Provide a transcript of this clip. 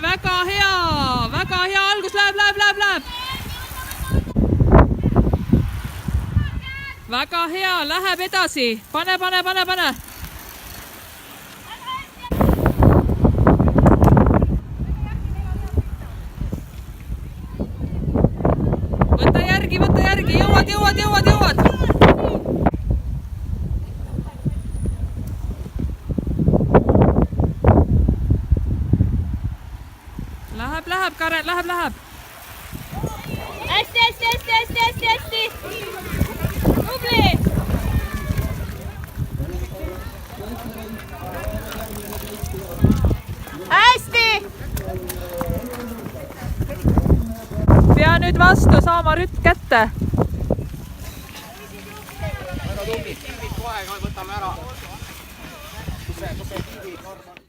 Karmen, väga hea algus, läheb. Väga hea, läheb edasi, pane. Võta järgi, jõuad. Läheb, Karen, läheb. Hästi. Tubli. Hästi. Pea nüüd vastu saama rütt kätte. Väga tubli, kohe võtame ära. Kus see